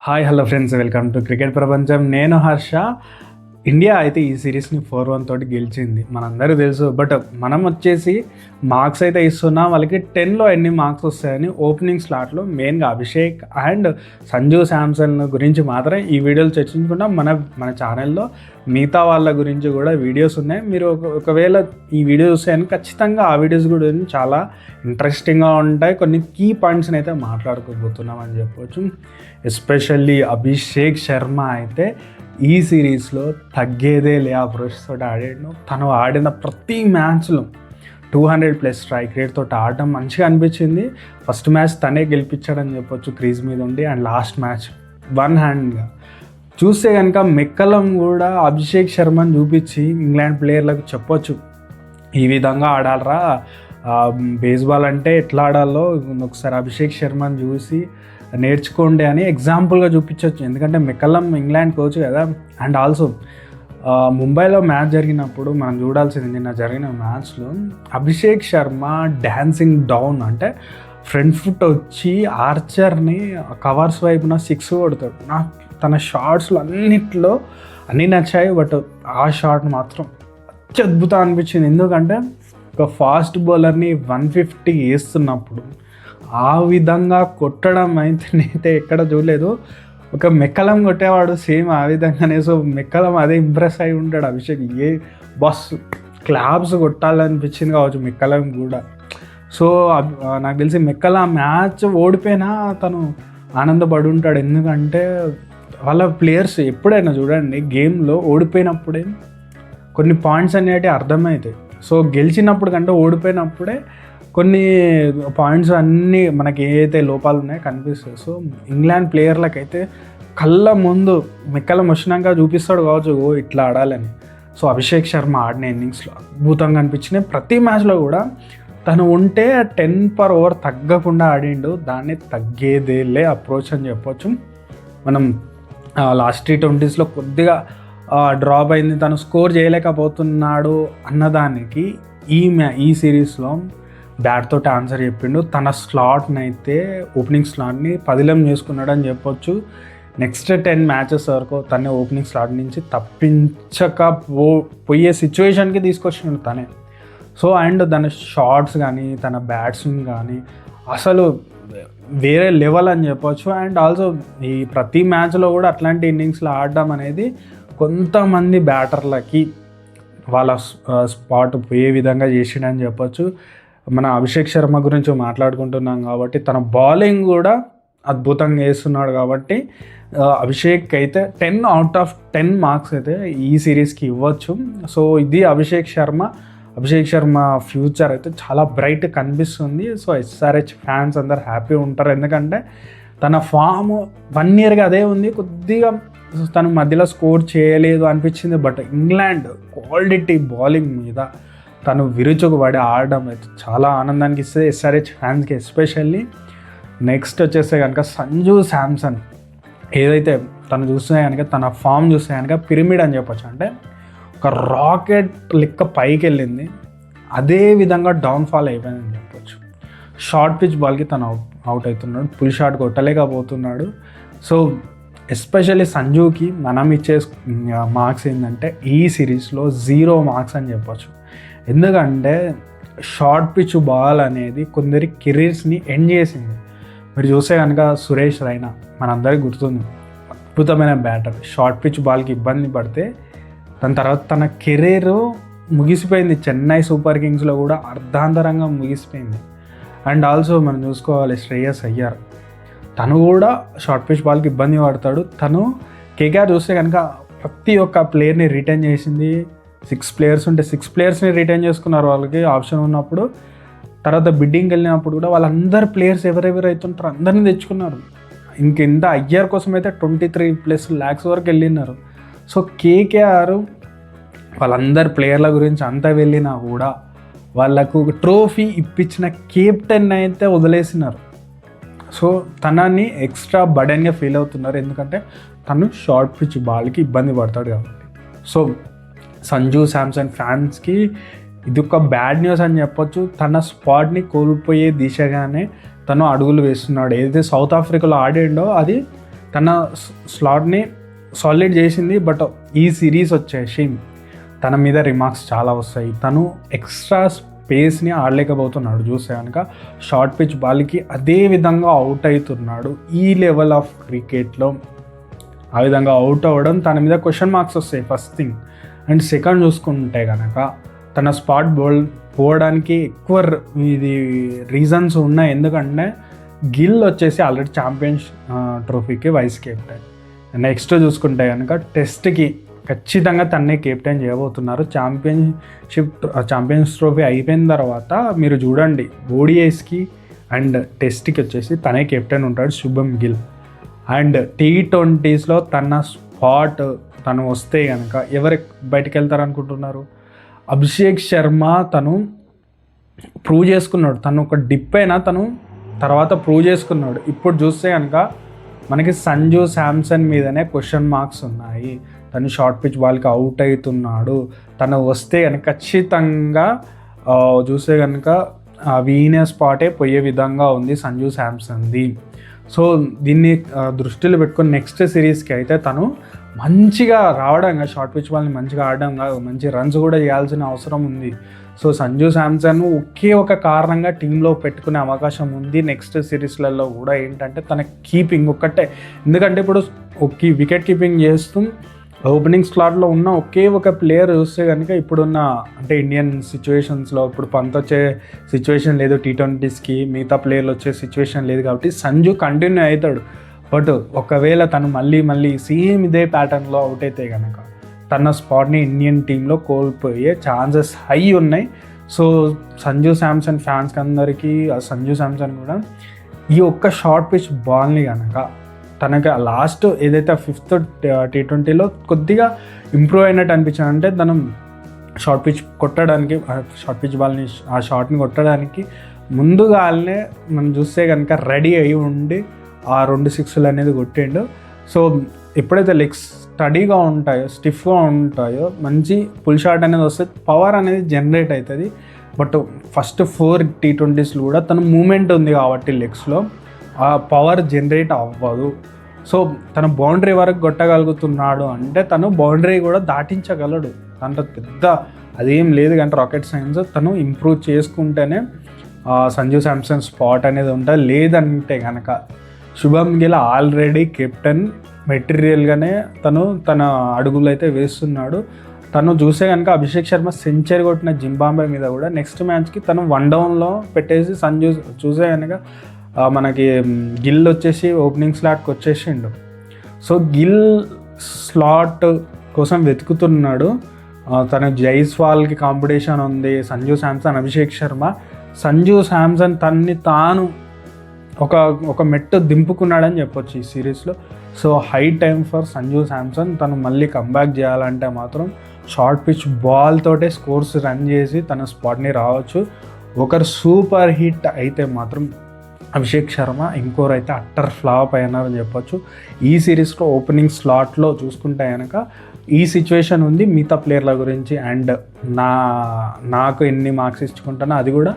Hi hello friends, welcome to cricket ప్రపంచం. నేను Harsha. India అయితే ఈ సిరీస్ని 4-1 తోటి గెలిచింది, మనందరికీ తెలుసు. బట్ మనం వచ్చేసి మార్క్స్ అయితే ఇస్తున్నాం వాళ్ళకి. 10లో ఎన్ని మార్క్స్ వస్తాయని ఓపెనింగ్ స్లాట్లో మెయిన్గా అభిషేక్ అండ్ సంజు శాంసన్ గురించి మాత్రం ఈ వీడియోలు చర్చించుకుంటాం. మన ఛానల్లో మిగతా వాళ్ళ గురించి కూడా వీడియోస్ ఉన్నాయి. మీరు ఒకవేళ ఈ వీడియో చూస్తే ఖచ్చితంగా ఆ వీడియోస్ కూడా చాలా ఇంట్రెస్టింగ్గా ఉంటాయి. కొన్ని కీ పాయింట్స్ని అయితే మాట్లాడుకోబోతున్నాం అని చెప్పవచ్చు. ఎస్పెషల్లీ అభిషేక్ శర్మ అయితే ఈ సిరీస్లో తగ్గేదే అప్రోచ్ తోటి ఆడాడు. తను ఆడిన ప్రతి మ్యాచ్లో 200+ స్ట్రైక్ రేట్ తోటి ఆడడం మంచిగా అనిపించింది. ఫస్ట్ మ్యాచ్ తనే గెలిపించాడని చెప్పొచ్చు క్రీజ్ మీద ఉండి, అండ్ లాస్ట్ మ్యాచ్ 1 హ్యాండ్గా చూస్తే కనుక మెక్కలం కూడా అభిషేక్ శర్మని చూపించి ఇంగ్లాండ్ ప్లేయర్లకు చెప్పొచ్చు, ఈ విధంగా ఆడాలరా, బేస్బాల్ అంటే ఎట్లా ఆడాలో ఒకసారి అభిషేక్ శర్మని చూసి నేర్చుకోండి అని ఎగ్జాంపుల్గా చూపించవచ్చు. ఎందుకంటే మెక్కలం ఇంగ్లాండ్ కోచ్ కదా. అండ్ ఆల్సో ముంబైలో మ్యాచ్ జరిగినప్పుడు మనం చూడాల్సింది, నిన్న జరిగిన మ్యాచ్లో అభిషేక్ శర్మ డ్యాన్సింగ్ డౌన్ అంటే ఫ్రంట్ ఫుట్ వచ్చి ఆర్చర్ని కవర్స్ వైపున 6 కొడతాడు. నాకు తన షాట్స్లో అన్నిట్లో అన్నీ నచ్చాయి. బట్ ఆ షాట్ మాత్రం అత్యద్భుతం అనిపించింది. ఎందుకంటే ఒక ఫాస్ట్ బౌలర్ని 150 వేస్తున్నప్పుడు ఆ విధంగా కొట్టడం అయితే ఎక్కడ చూడలేదు. ఒక మెక్కలం కొట్టేవాడు సేమ్ ఆ విధంగానే. సో మెక్కలం అదే ఇంప్రెస్ అయి ఉంటాడు అభిషేక్. బస్ క్లాబ్స్ కొట్టాలనిపించింది కావచ్చు మెక్కలం కూడా. సో నాకు తెలిసి మెక్కలం మ్యాచ్ ఓడిపోయినా తను ఆనందపడి ఉంటాడు. ఎందుకంటే వాళ్ళ ప్లేయర్స్ ఎప్పుడైనా చూడండి, గేమ్లో ఓడిపోయినప్పుడే కొన్ని పాయింట్స్ అనేవి అర్థమవుతాయి. సో గెలిచినప్పుడు కంటే ఓడిపోయినప్పుడే కొన్ని పాయింట్స్ అన్నీ మనకి ఏదైతే లోపాలు ఉన్నాయో కనిపిస్తాయి. సో ఇంగ్లాండ్ ప్లేయర్లకైతే కళ్ళ ముందు మెక్కలం వచ్చినాక చూపిస్తాడు కావచ్చు ఇట్లా ఆడాలని. సో అభిషేక్ శర్మ ఆడిన ఇన్నింగ్స్లో అద్భుతంగా అనిపించినాయి. ప్రతి మ్యాచ్లో కూడా తను ఉంటే 10 per over తగ్గకుండా ఆడిండు. దాన్ని తగ్గేదేలే అప్రోచ్ అని చెప్పొచ్చు. మనం లాస్ట్ T20స్లో కొద్దిగా డ్రాప్ అయింది, తను స్కోర్ చేయలేకపోతున్నాడు అన్నదానికి ఈ సిరీస్లో బ్యాట్ తోటి ఆన్సర్ చెప్పిండు. తన స్లాట్ని అయితే ఓపెనింగ్ స్లాట్ని పదిలం చేసుకున్నాడు అని చెప్పొచ్చు. నెక్స్ట్ 10 మ్యాచెస్ వరకు తనే ఓపెనింగ్ స్లాట్ నుంచి పోయే సిచ్యువేషన్కి తీసుకొచ్చినాడు తనే. సో అండ్ తన షాట్స్ కానీ తన బ్యాట్స్మెన్ కానీ అసలు వేరే లెవెల్ అని చెప్పొచ్చు. అండ్ ఆల్సో ఈ ప్రతి మ్యాచ్లో కూడా అట్లాంటి ఇన్నింగ్స్లో ఆడడం అనేది కొంతమంది బ్యాటర్లకి వాళ్ళ స్పాట్ పోయే విధంగా చేసిండని చెప్పొచ్చు. మన అభిషేక్ శర్మ గురించి మాట్లాడుకుంటున్నాం కాబట్టి తన బౌలింగ్ కూడా అద్భుతంగా వేస్తున్నాడు కాబట్టి అభిషేక్ అయితే 10 out of 10 మార్క్స్ అయితే ఈ సిరీస్కి ఇవ్వచ్చు. సో ఇది అభిషేక్ శర్మ ఫ్యూచర్ అయితే చాలా బ్రైట్ కనిపిస్తుంది. సో SRH ఫ్యాన్స్ అందరు హ్యాపీ ఉంటారు. ఎందుకంటే తన ఫామ్ 1 yearగా అదే ఉంది. కొద్దిగా తను మధ్యలో స్కోర్ చేయలేదు అనిపించింది. బట్ ఇంగ్లాండ్ క్వాలిటీ బౌలింగ్ మీద తను విరుచుకుపడి ఆడడం అయితే చాలా ఆనందానికి ఇస్తుంది SRH ఫ్యాన్స్కి ఎస్పెషల్లీ. నెక్స్ట్ వచ్చేస్తే కనుక సంజు శాంసన్ ఏదైతే తను చూస్తే కనుక తన ఫామ్ చూస్తే కనుక పిరమిడ్ అని చెప్పొచ్చు. అంటే ఒక రాకెట్ లెక్క పైకి వెళ్ళింది, అదే విధంగా డౌన్ఫాల్ అయిపోయిందని చెప్పొచ్చు. షార్ట్ పిచ్ బాల్కి తను అవుట్ అవుతున్నాడు, ఫుల్ షాట్ కొట్టలేకపోతున్నాడు. సో ఎస్పెషల్లీ సంజుకి మనం ఇచ్చే మార్క్స్ ఏంటంటే ఈ సిరీస్లో 0 మార్క్స్ అని చెప్పొచ్చు. ఎందుకంటే షార్ట్ పిచ్ బాల్ అనేది కొందరి కెరీర్స్ని ఎండ్ చేసింది. మీరు చూస్తే కనుక సురేష్ రైనా మనందరికీ గుర్తుంది, అద్భుతమైన బ్యాటర్. షార్ట్ పిచ్ బాల్కి ఇబ్బంది పడితే దాని తర్వాత తన కెరీర్ ముగిసిపోయింది. చెన్నై సూపర్ కింగ్స్లో కూడా అర్ధాంతరంగా ముగిసిపోయింది. అండ్ ఆల్సో మనం చూసుకోవాలి శ్రేయస్ అయ్యర్, తను కూడా షార్ట్ పిచ్ బాల్కి ఇబ్బంది పడతాడు. తను కేకేఆర్ చూస్తే కనుక ప్రతి ఒక్క ప్లేయర్ని రిటైన్ చేసింది. 6 players ఉంటే 6 playersని రిటైన్ చేసుకున్నారు వాళ్ళకి ఆప్షన్ ఉన్నప్పుడు. తర్వాత బిడ్డింగ్కి వెళ్ళినప్పుడు కూడా వాళ్ళందరు ప్లేయర్స్ ఎవరెవరు అవుతుంటారు అందరినీ తెచ్చుకున్నారు. ఇంత అయ్యర్ కోసం అయితే 23+ lakhs వరకు వెళ్ళినారు. సో కేకేఆర్ వాళ్ళందరు ప్లేయర్ల గురించి అంతా వెళ్ళినా కూడా వాళ్ళకు ట్రోఫీ ఇప్పించిన కెప్టెన్ అయితే వదిలేసినారు. సో తనని ఎక్స్ట్రా బర్డెన్గా ఫీల్ అవుతున్నారు. ఎందుకంటే తను షార్ట్ పిచ్ బాల్కి ఇబ్బంది పడతాడు కాబట్టి. సో సంజు శాంసన్ ఫ్యాన్స్కి ఇది ఒక బ్యాడ్ న్యూస్ అని చెప్పొచ్చు. తన స్పాట్ని కోల్పోయే దిశగానే తను అడుగులు వేస్తున్నాడు. ఏదైతే సౌత్ ఆఫ్రికాలో ఆడిండో అది తన స్లాట్ని సాలిడ్ చేసింది. బట్ ఈ సిరీస్ వచ్చేసి తన మీద రిమార్క్స్ చాలా వస్తాయి. తను ఎక్స్ట్రా స్పేస్ని ఆడలేకపోతున్నాడు. చూస్తే కనుక షార్ట్ పిచ్ బాల్కి అదే విధంగా అవుట్ అవుతున్నాడు. ఈ లెవెల్ ఆఫ్ క్రికెట్లో ఆ విధంగా అవుట్ అవ్వడం తన మీద క్వశ్చన్ మార్క్స్ వస్తాయి ఫస్ట్ థింగ్. అండ్ సెకండ్ చూసుకుంటే కనుక తన స్పాట్ బౌల్ పోవడానికి ఎక్కువ ఇది రీజన్స్ ఉన్నాయి. ఎందుకంటే గిల్ వచ్చేసి ఆల్రెడీ ఛాంపియన్స్ ట్రోఫీకి వైస్ కెప్టెన్. నెక్స్ట్ చూసుకుంటే కనుక టెస్ట్కి ఖచ్చితంగా తన్నే కెప్టెన్ చేయబోతున్నారు. ఛాంపియన్స్ ట్రోఫీ అయిపోయిన తర్వాత మీరు చూడండి, ఓడిఐస్కి అండ్ టెస్ట్కి వచ్చేసి తనే కెప్టెన్ ఉంటాడు శుభమ్ గిల్. అండ్ T20స్లో తన స్పాట్ తను వస్తే కనుక ఎవరు బయటకు వెళ్తారు అనుకుంటున్నారు? అభిషేక్ శర్మ తను ప్రూవ్ చేసుకున్నాడు. తను ఒక డిప్ అయినా తను తర్వాత ప్రూవ్ చేసుకున్నాడు. ఇప్పుడు చూస్తే కనుక మనకి సంజు శాంసన్ మీదనే క్వశ్చన్ మార్క్స్ ఉన్నాయి. తను షార్ట్ పిచ్ బాల్కి అవుట్ అవుతున్నాడు. తను వస్తే కనుక ఖచ్చితంగా చూస్తే కనుక వీనే స్పాటే పోయే విధంగా ఉంది సంజు శాంసన్ది. సో దీన్ని దృష్టిలో పెట్టుకొని నెక్స్ట్ సిరీస్కి అయితే తను మంచిగా రావడం, షార్ట్ పిచ్ బాల్ని మంచిగా ఆడడం కాదు, మంచి రన్స్ కూడా చేయాల్సిన అవసరం ఉంది. సో సంజు శాంసన్ ఒకే ఒక కారణంగా టీంలో పెట్టుకునే అవకాశం ఉంది నెక్స్ట్ సిరీస్లలో కూడా. ఏంటంటే తన కీపింగ్ ఒక్కటే. ఎందుకంటే ఇప్పుడు వికెట్ కీపింగ్ చేస్తూ ఓపెనింగ్ స్లాట్లో ఉన్న ఒకే ఒక ప్లేయర్ చూస్తే కనుక ఇప్పుడున్న అంటే ఇండియన్ సిచ్యువేషన్స్లో ఇప్పుడు పంత్ వచ్చే సిచ్యువేషన్ లేదు, T20స్కి మిగతా ప్లేయర్లు వచ్చే సిచ్యువేషన్ లేదు. కాబట్టి సంజు కంటిన్యూ అవుతాడు. బట్ ఒకవేళ తను మళ్ళీ సేమ్ ఇదే ప్యాటర్న్లో అవుట్ అయితే కనుక తన స్పాట్ని ఇండియన్ టీంలో కోల్పోయే ఛాన్సెస్ హై ఉన్నాయి. సో సంజు శాంసన్ ఫ్యాన్స్కి అందరికీ సంజు శాంసన్ కూడా ఈ ఒక్క షార్ట్ పిచ్ బాల్ని కనుక తనకి లాస్ట్ ఏదైతే 5th T20లో కొద్దిగా ఇంప్రూవ్ అయినట్టు అనిపించింది. అంటే తను షార్ట్ పిచ్ కొట్టడానికి, షార్ట్ పిచ్ బాల్ని ఆ షాట్ని కొట్టడానికి ముందుగానే మనం చూస్తే కనుక రెడీ అయి ఉండి ఆ 2 సిక్స్లు అనేది కొట్టిండు. సో ఎప్పుడైతే లెగ్స్ స్టడీగా ఉంటాయో, స్టిఫ్గా ఉంటాయో, మంచి పుల్ షాట్ అనేది వస్తే పవర్ అనేది జనరేట్ అవుతుంది. బట్ ఫస్ట్ 4 T20స్లు కూడా తన మూమెంట్ ఉంది కాబట్టి లెగ్స్లో ఆ పవర్ జనరేట్ అవ్వదు. సో తను బౌండరీ వరకు కొట్టగలుగుతున్నాడు అంటే తను బౌండరీ కూడా దాటించగలడు. దాంట్లో పెద్ద అదేం లేదు. కానీ రాకెట్ సైన్స్ తను ఇంప్రూవ్ చేసుకుంటేనే సంజు శాంసన్ స్పాట్ అనేది ఉంటుంది. లేదంటే కనుక శుభమ్ గిల్ ఆల్రెడీ కెప్టెన్ మెటీరియల్గానే తన అడుగులు అయితే వేస్తున్నాడు. తను చూసే కనుక అభిషేక్ శర్మ సెంచరీ కొట్టిన జింబాబ్వే మీద కూడా నెక్స్ట్ మ్యాచ్కి తను 1 డౌన్లో పెట్టేసి సంజు చూసే కనుక మనకి గిల్ వచ్చేసి ఓపెనింగ్ స్లాట్కి వచ్చేసిండు. సో గిల్ స్లాట్ కోసం వెతుకుతున్నాడు. తన జైస్వాల్కి కాంపిటీషన్ ఉంది. సంజు శాంసన్, అభిషేక్ శర్మ. సంజు శాంసన్ తన్ని తాను ఒక మెట్టు దింపుకున్నాడని చెప్పొచ్చు ఈ సిరీస్లో. So high time for Sanju Samson. తను మళ్ళీ కంబ్యాక్ చేయాలంటే మాత్రం షార్ట్ పిచ్ బాల్ తోటే స్కోర్స్ రన్ చేసి తన స్పాట్ని రావచ్చు. ఒకరు సూపర్ హిట్ అయితే మాత్రం అభిషేక్ శర్మ, ఇంకోరు అయితే అట్టర్ ఫ్లాప్ అయినారని చెప్పొచ్చు. ఈ సిరీస్లో ఓపెనింగ్ స్లాట్లో చూసుకుంటే కనుక ఈ సిచ్యువేషన్ ఉంది. మిగతా ప్లేయర్ల గురించి అండ్ నాకు ఎన్ని మార్క్స్ ఇచ్చుకుంటానో అది కూడా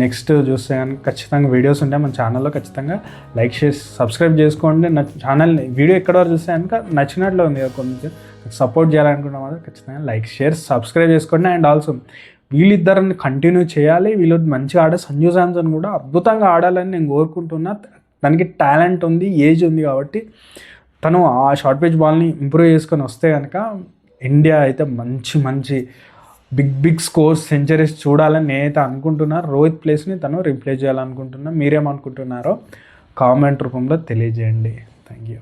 నెక్స్ట్ చూస్తే కనుక ఖచ్చితంగా వీడియోస్ ఉంటాయి మన ఛానల్లో. ఖచ్చితంగా లైక్ చేసి సబ్స్క్రైబ్ చేసుకోండి. నా ఛానల్ వీడియో ఎక్కడ వరకు చూస్తే కనుక నచ్చినట్లు ఉంది, కొంచెం సపోర్ట్ చేయాలనుకున్నాం కదా, ఖచ్చితంగా లైక్ షేర్ సబ్స్క్రైబ్ చేసుకోండి. అండ్ ఆల్సో వీళ్ళిద్దరిని కంటిన్యూ చేయాలి. వీళ్ళు మంచిగా ఆడే సంజు శాంసన్ కూడా అద్భుతంగా ఆడాలని నేను కోరుకుంటున్నా. దానికి టాలెంట్ ఉంది, ఏజ్ ఉంది. కాబట్టి తను ఆ షార్ట్ పిచ్ బాల్ని ఇంప్రూవ్ చేసుకొని వస్తే కనుక ఇండియా అయితే మంచి బిగ్ స్కోర్స్, సెంచరీస్ చూడాలని నేనైతే అనుకుంటున్నాను. రోహిత్ ప్లేస్ని తను రీప్లేస్ చేయాలనుకుంటున్నా. మీరేమనుకుంటున్నారో కామెంట్ రూపంలో తెలియజేయండి. Thank you.